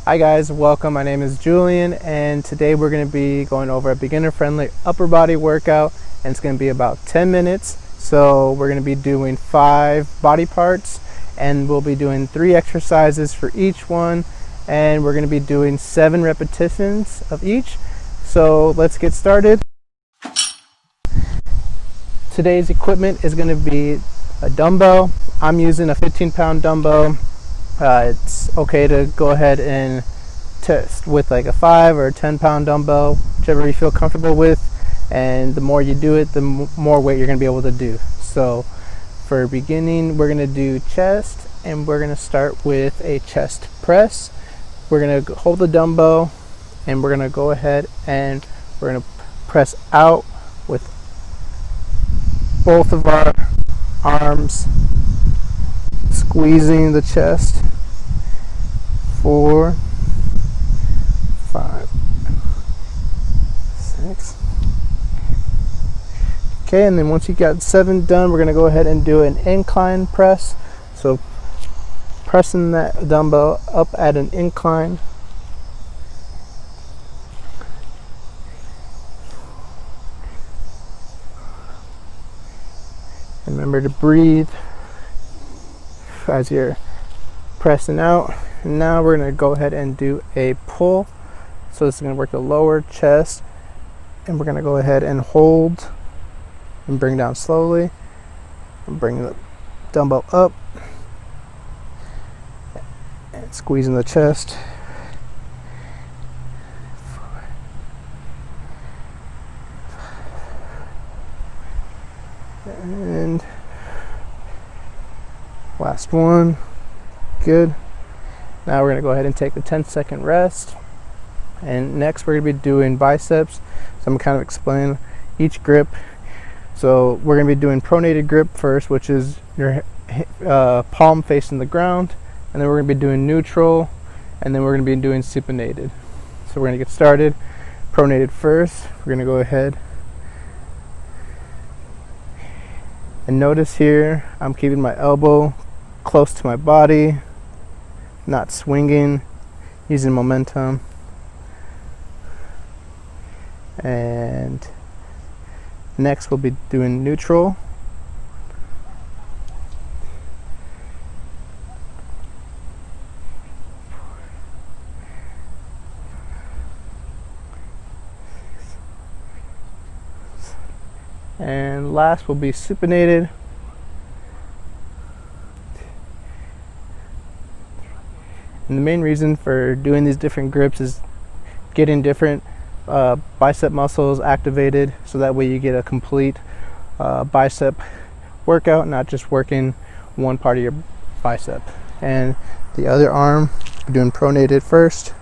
Hi guys, welcome. My name is Julian and today we're going to be going over a beginner friendly upper body workout, and it's going to be about 10 minutes. So we're going to be doing 5 body parts and we'll be doing 3 exercises for each one, and we're going to be doing 7 repetitions of each. So let's get started. Today's equipment is going to be a dumbbell. I'm using a 15-pound dumbbell. It's okay to go ahead and test with like a 5 or a 10-pound dumbbell, whichever you feel comfortable with, and the more you do it, the more weight you're going to be able to do. So for beginning, we're going to do chest, and we're going to start with a chest press. We're going to hold the dumbbell and we're going to go ahead and we're going to press out with both of our arms, squeezing the chest. 4, 5, 6. Okay, and then once you got 7 done, we're going to go ahead and do an incline press. So pressing that dumbbell up at an incline. And remember to breathe as you're pressing out. And now we're going to go ahead and do a pull. So this is going to work the lower chest, and we're going to go ahead and hold and bring down slowly and bring the dumbbell up and squeezing the chest. And last one. Good. Now we're going to go ahead and take the 10-second rest, and next we're going to be doing biceps. So I'm going to kind of explain each grip. So we're going to be doing pronated grip first, which is your palm facing the ground, and then we're going to be doing neutral, and then we're going to be doing supinated. So we're going to get started. Pronated first. We're going to go ahead and notice here I'm keeping my elbow close to my body, not swinging, using momentum. And next we'll be doing neutral. And last will be supinated. And the main reason for doing these different grips is getting different bicep muscles activated, so that way you get a complete bicep workout, not just working one part of your bicep. And the other arm, we're doing pronated first.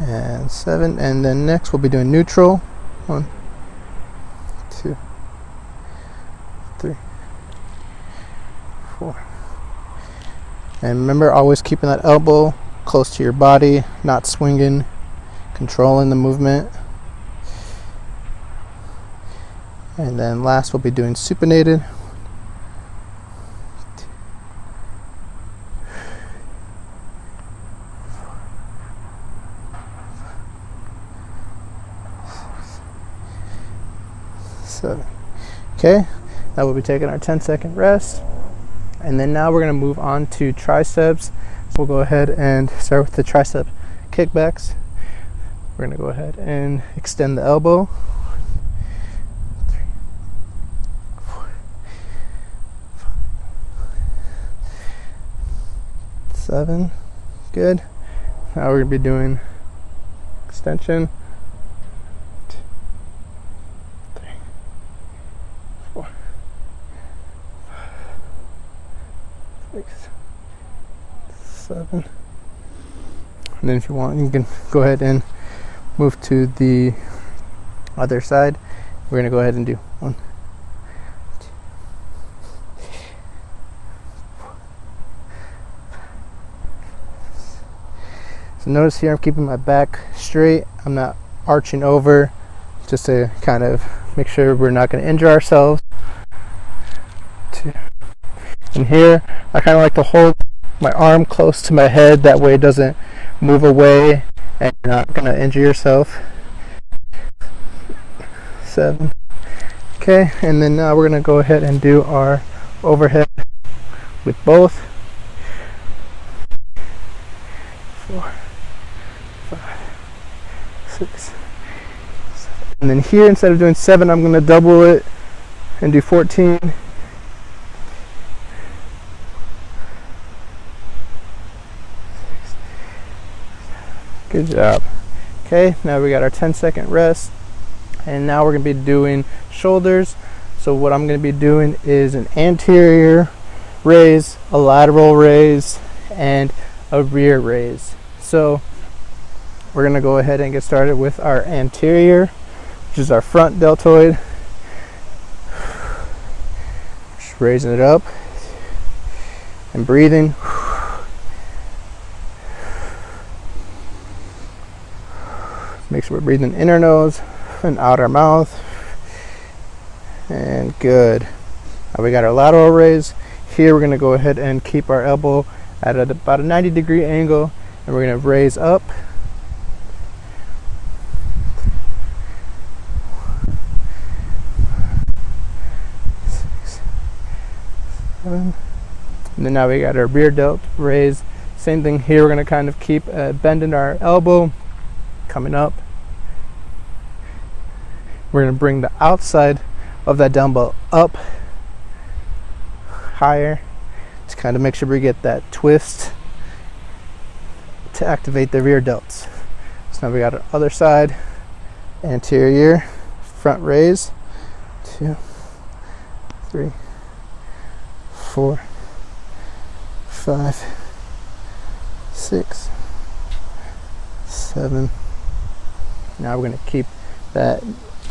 And 7, and then next we'll be doing neutral. 1, 2, 3, 4. And remember, always keeping that elbow close to your body, not swinging, controlling the movement. And then last we'll be doing supinated. Okay, now we'll be taking our 10-second rest, and then now we're going to move on to triceps. So we'll go ahead and start with the tricep kickbacks. We're going to go ahead and extend the elbow. 3, 4, 5, 7. Good. Now we're going to be doing extension. 6, 7. And then if you want, you can go ahead and move to the other side. We're going to go ahead and do 1, 2, So notice here I'm keeping my back straight. I'm not arching over. just to kind of make sure we're not going to injure ourselves. And here I kind of like to hold my arm close to my head, that way it doesn't move away and you're not going to injure yourself. 7. Okay, and then now we're going to go ahead and do our overhead with both. 4, 5, 6, 7. And then here, instead of doing 7, I'm going to double it and do 14. Good job. Okay, now we got our 10-second rest, and now we're going to be doing shoulders. So what I'm going to be doing is an anterior raise, a lateral raise, and a rear raise. So we're going to go ahead and get started with our anterior, which is our front deltoid. Just raising it up and breathing. Make sure we're breathing in our nose and out our mouth. And good. Now we got our lateral raise. Here we're going to go ahead and keep our elbow at about a 90-degree angle, and we're going to raise up. And then now we got our rear delt raise. Same thing here. We're going to kind of keep bending our elbow, coming up. We're going to bring the outside of that dumbbell up higher to kind of make sure we get that twist to activate the rear delts. So now we got our other side, anterior front raise. 2, 3, 4, 5, 6, 7. Now we're going to keep that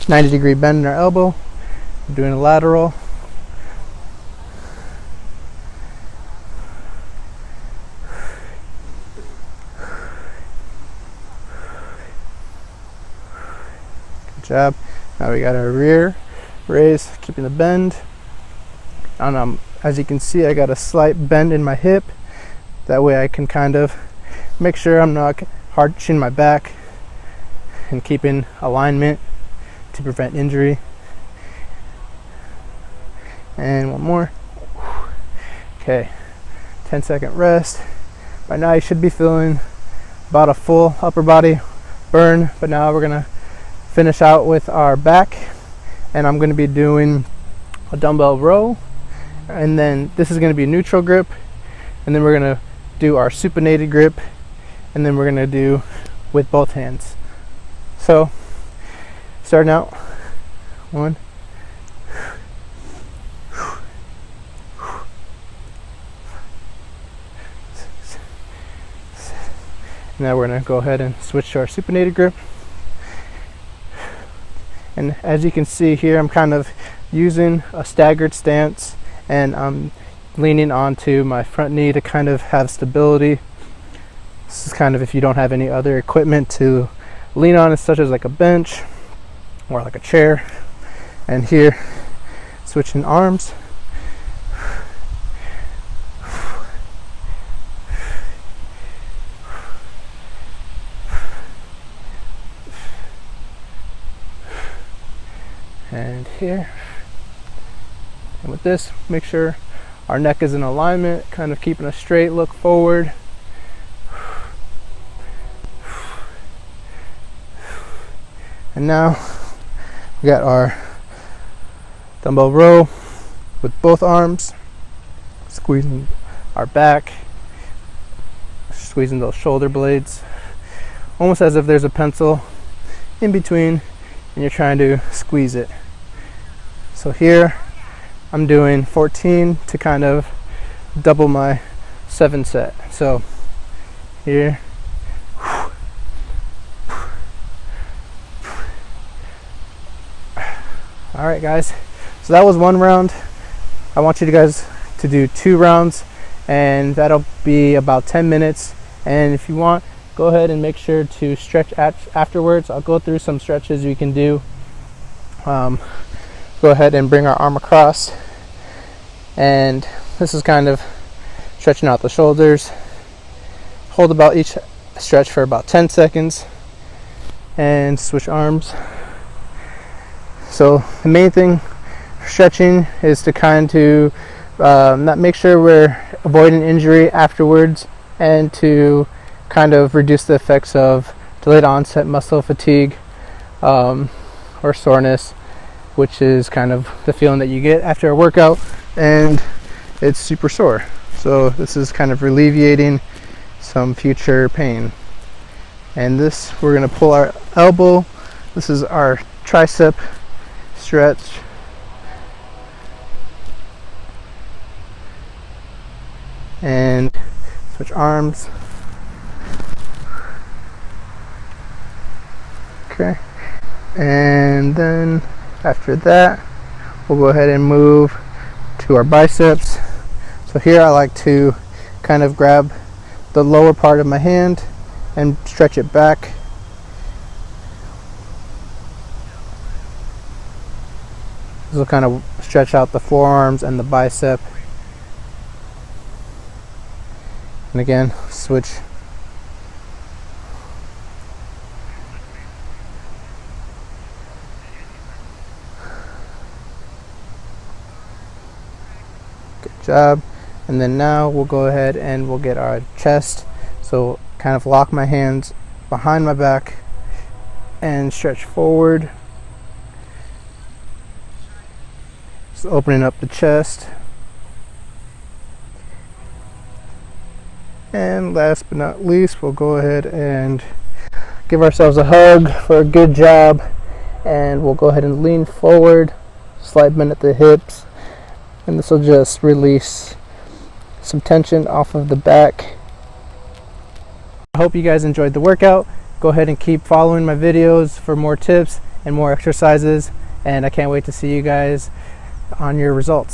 90-degree bend in our elbow. We're doing a lateral. Good job. Now we got our rear raise, keeping the bend. And as you can see, I got a slight bend in my hip. That way I can kind of make sure I'm not arching my back and keeping alignment to prevent injury. And one more. Okay, 10-second rest. By now you should be feeling about a full upper body burn, but now we're gonna finish out with our back, and I'm gonna be doing a dumbbell row, and then this is gonna be neutral grip, and then we're gonna do our supinated grip, and then we're gonna do with both hands. So starting out, 1, now we're going to go ahead and switch to our supinated grip. And as you can see here, I'm kind of using a staggered stance, and I'm leaning onto my front knee to kind of have stability. This is kind of if you don't have any other equipment to lean on, such as like a bench or like a chair. And here, switching arms. And here. And with this, make sure our neck is in alignment, kind of keeping a straight look forward. And now we got our dumbbell row with both arms, squeezing our back, squeezing those shoulder blades, almost as if there's a pencil in between and you're trying to squeeze it. So here I'm doing 14 to kind of double my 7 set. So here, all right guys, so that was 1 round. I want you guys to do 2 rounds, and that'll be about 10 minutes. And if you want, go ahead and make sure to stretch afterwards. I'll go through some stretches you can do Go ahead and bring our arm across, and this is kind of stretching out the shoulders. Hold about each stretch for about 10 seconds and switch arms. So the main thing for stretching is to kind of not make sure we're avoiding injury afterwards, and to kind of reduce the effects of delayed onset muscle fatigue or soreness, which is kind of the feeling that you get after a workout and it's super sore. So this is kind of alleviating some future pain. And this, we're going to pull our elbow. This is our tricep stretch. And switch arms. Okay. And then after that, we'll go ahead and move to our biceps. So here I like to kind of grab the lower part of my hand and stretch it back. This will kind of stretch out the forearms and the bicep. And again, switch. Good job. And then now we'll go ahead and we'll get our chest. So kind of lock my hands behind my back and stretch forward. Just opening up the chest. And last but not least, we'll go ahead and give ourselves a hug for a good job. And we'll go ahead and lean forward, slight bend at the hips. And this will just release some tension off of the back. I hope you guys enjoyed the workout. Go ahead and keep following my videos for more tips and more exercises. And I can't wait to see you guys on your results.